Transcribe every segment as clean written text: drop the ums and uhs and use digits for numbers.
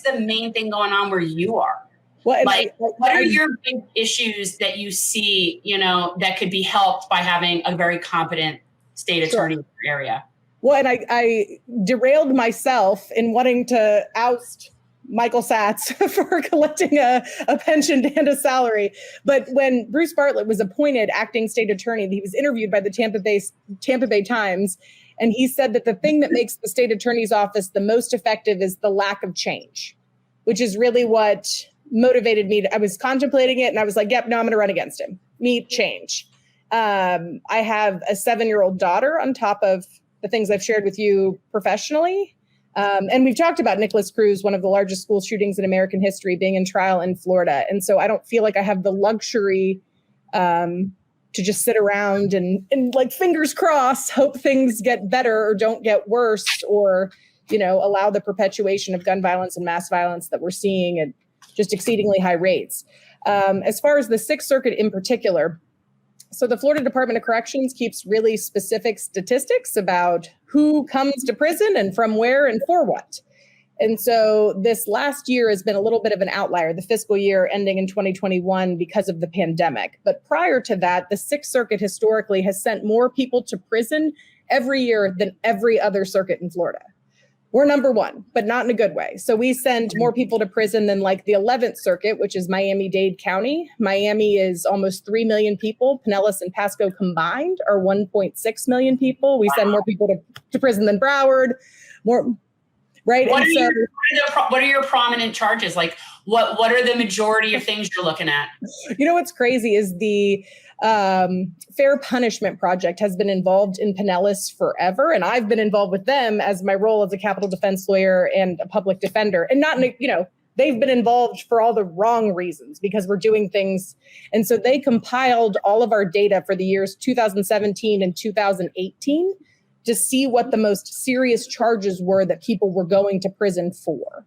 the main thing going on where you are? Well, what are your big issues that you see, that could be helped by having a very competent state attorney in your area? Well, and I derailed myself in wanting to oust Michael Satz for collecting a pension and a salary. But when Bruce Bartlett was appointed acting state attorney, he was interviewed by the Tampa Bay Times, and he said that the thing that makes the state attorney's office the most effective is the lack of change, which is really what motivated me. I was contemplating it, and I was like, yep, no, I'm going to run against him. Need change. I have a 7-year-old daughter on top of the things I've shared with you professionally. And we've talked about Nicholas Cruz, one of the largest school shootings in American history, being in trial in Florida. And so I don't feel like I have the luxury to just sit around and like fingers crossed, hope things get better or don't get worse, or, allow the perpetuation of gun violence and mass violence that we're seeing at just exceedingly high rates. As far as the Sixth Circuit in particular, so the Florida Department of Corrections keeps really specific statistics about who comes to prison and from where and for what. And so this last year has been a little bit of an outlier, the fiscal year ending in 2021 because of the pandemic. But prior to that, the Sixth Circuit historically has sent more people to prison every year than every other circuit in Florida. We're number one, but not in a good way. So we send more people to prison than like the 11th Circuit, which is Miami-Dade County. Miami is almost 3 million people. Pinellas and Pasco combined are 1.6 million people. We send more people to prison than Broward. Right? What are your prominent charges? Like, what are the majority of things you're looking at? What's crazy is the Fair Punishment Project has been involved in Pinellas forever, and I've been involved with them as my role as a capital defense lawyer and a public defender. And they've been involved for all the wrong reasons because we're doing things. And so they compiled all of our data for the years 2017 and 2018 to see what the most serious charges were that people were going to prison for.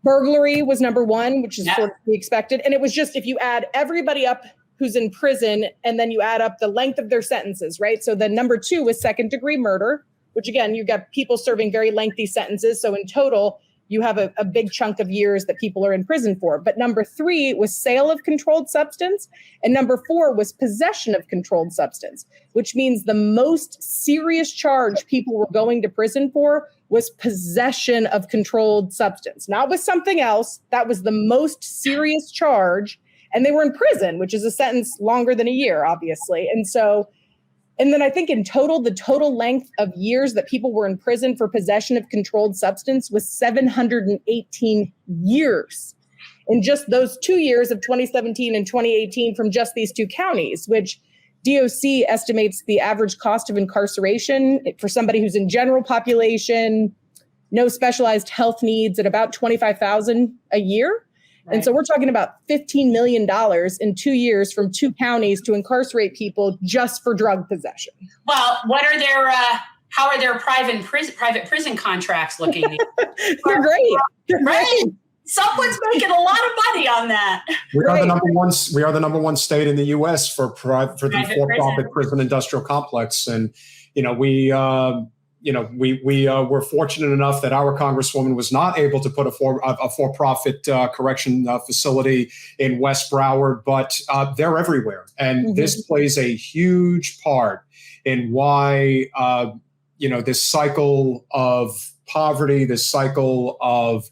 Burglary was number one, which is sort of to be expected. And it was just, if you add everybody up who's in prison and then you add up the length of their sentences, right? So the number two was second degree murder, which again, you've got people serving very lengthy sentences. So in total, you have a big chunk of years that people are in prison for. But number three was sale of controlled substance. And number four was possession of controlled substance, which means the most serious charge people were going to prison for was possession of controlled substance, not with something else. That was the most serious charge. And they were in prison, which is a sentence longer than a year, obviously. And then I think in total, the total length of years that people were in prison for possession of controlled substance was 718 years in just those 2 years of 2017 and 2018 from just these two counties, which DOC estimates the average cost of incarceration for somebody who's in general population, no specialized health needs, at about $25,000 a year. Right. And so we're talking about $15 million in 2 years from two counties to incarcerate people just for drug possession. Well, how are their private prison contracts looking? They're great. Right. Someone's making a lot of money on that. We are the number one. We are the number one state in the U.S. for the for-profit prison industrial complex, and we were fortunate enough that our Congresswoman was not able to put a for-profit correction facility in West Broward, but they're everywhere. And this plays a huge part in why, this cycle of poverty, this cycle of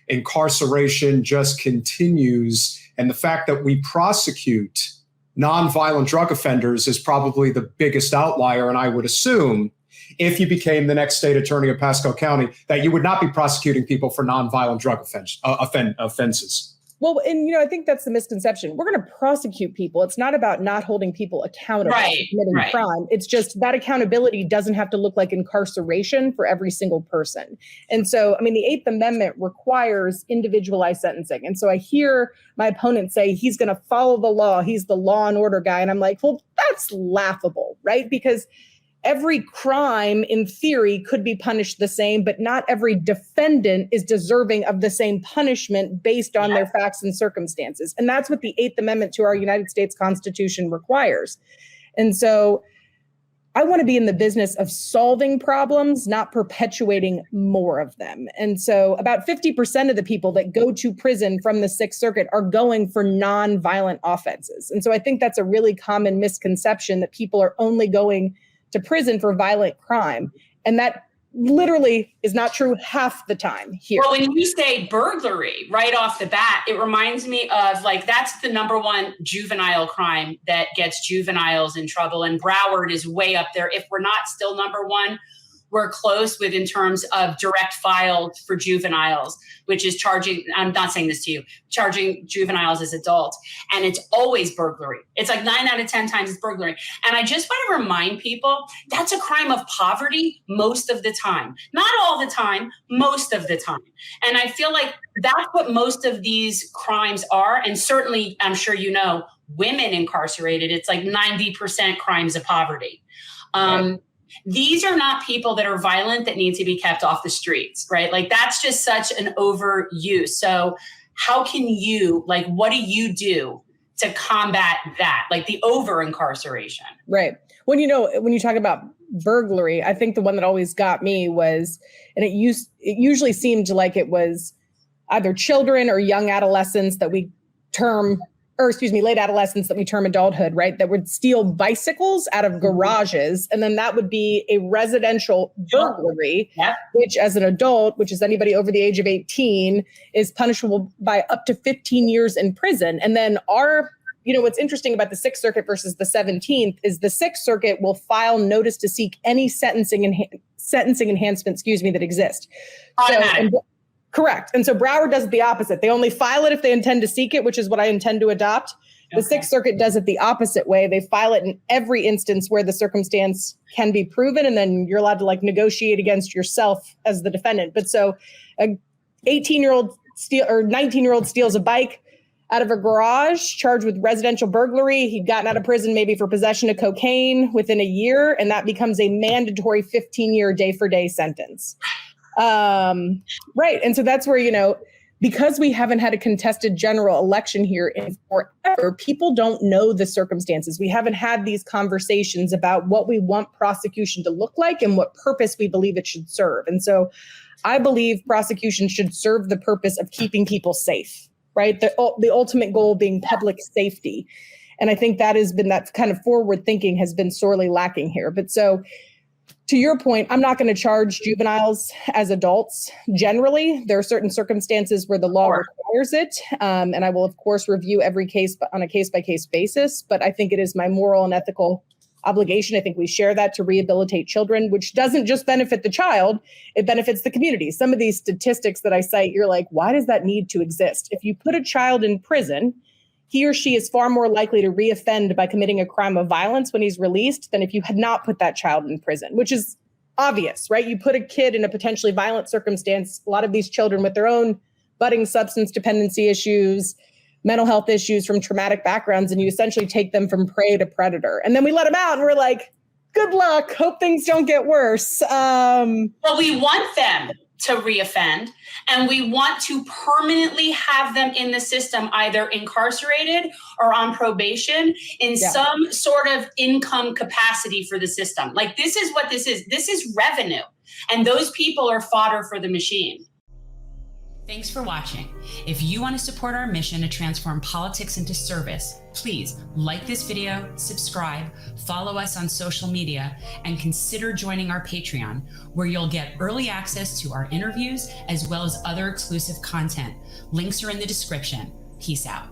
incarceration just continues. And the fact that we prosecute nonviolent drug offenders is probably the biggest outlier. And I would assume, if you became the next state attorney of Pasco County, that you would not be prosecuting people for nonviolent drug offenses. Well, and I think that's the misconception. We're going to prosecute people. It's not about not holding people accountable for committing crime. It's just that accountability doesn't have to look like incarceration for every single person. And so, the Eighth Amendment requires individualized sentencing. And so I hear my opponent say he's going to follow the law. He's the law and order guy. And I'm like, well, that's laughable, right? Because every crime, in theory, could be punished the same, but not every defendant is deserving of the same punishment based on their facts and circumstances. And that's what the Eighth Amendment to our United States Constitution requires. And so I want to be in the business of solving problems, not perpetuating more of them. And so about 50% of the people that go to prison from the Sixth Circuit are going for non-violent offenses. And so I think that's a really common misconception that people are only going to prison for violent crime. And that literally is not true half the time here. Well, when you say burglary right off the bat, it reminds me of like, that's the number one juvenile crime that gets juveniles in trouble. And Broward is way up there. If we're not still number one, we're close with in terms of direct files for juveniles, which is charging, I'm not saying this to you, charging juveniles as adults. And it's always burglary. It's like 9 out of 10 times it's burglary. And I just want to remind people, that's a crime of poverty most of the time. Not all the time, most of the time. And I feel like that's what most of these crimes are. And certainly, I'm sure you know, women incarcerated, it's like 90% crimes of poverty. Right. These are not people that are violent that need to be kept off the streets, right? Like that's just such an overuse. So how can you, like, what do you do to combat that? Like the over incarceration? Right. When you talk about burglary, I think the one that always got me was, and it usually seemed like it was either children or young adolescents that we term, or excuse me, late adolescents that we term adulthood, right? That would steal bicycles out of garages. And then that would be a residential burglary, which as an adult, which is anybody over the age of 18, is punishable by up to 15 years in prison. And then what's interesting about the Sixth Circuit versus the 17th is the Sixth Circuit will file notice to seek any sentencing enhancements, that exist. Correct. And so Broward does it the opposite. They only file it if they intend to seek it, which is what I intend to adopt. The Sixth Circuit does it the opposite way. They file it in every instance where the circumstance can be proven, and then you're allowed to like negotiate against yourself as the defendant. But so a 18-year-old 19-year-old steals a bike out of a garage, charged with residential burglary. He'd gotten out of prison maybe for possession of cocaine within a year, and that becomes a mandatory 15-year day-for-day sentence. Right. And so that's where, because we haven't had a contested general election here in forever, people don't know the circumstances. We haven't had these conversations about what we want prosecution to look like and what purpose we believe it should serve. And so I believe prosecution should serve the purpose of keeping people safe, right? The ultimate goal being public safety. And I think that kind of forward thinking has been sorely lacking here. But so to your point, I'm not going to charge juveniles as adults. Generally, there are certain circumstances where the law requires it. And I will, of course, review every case on a case-by-case basis. But I think it is my moral and ethical obligation. I think we share that to rehabilitate children, which doesn't just benefit the child, it benefits the community. Some of these statistics that I cite, you're like, why does that need to exist? If you put a child in prison, he or she is far more likely to reoffend by committing a crime of violence when he's released than if you had not put that child in prison, which is obvious, right? You put a kid in a potentially violent circumstance, a lot of these children with their own budding substance dependency issues, mental health issues from traumatic backgrounds, and you essentially take them from prey to predator. And then we let them out and we're like, good luck, hope things don't get worse. Well, we want them to reoffend, and we want to permanently have them in the system, either incarcerated or on probation in some sort of income capacity for the system. Like, this is what this is. This is revenue, and those people are fodder for the machine. Thanks for watching. If you want to support our mission to transform politics into service, please like this video, subscribe, follow us on social media, and consider joining our Patreon, where you'll get early access to our interviews as well as other exclusive content. Links are in the description. Peace out.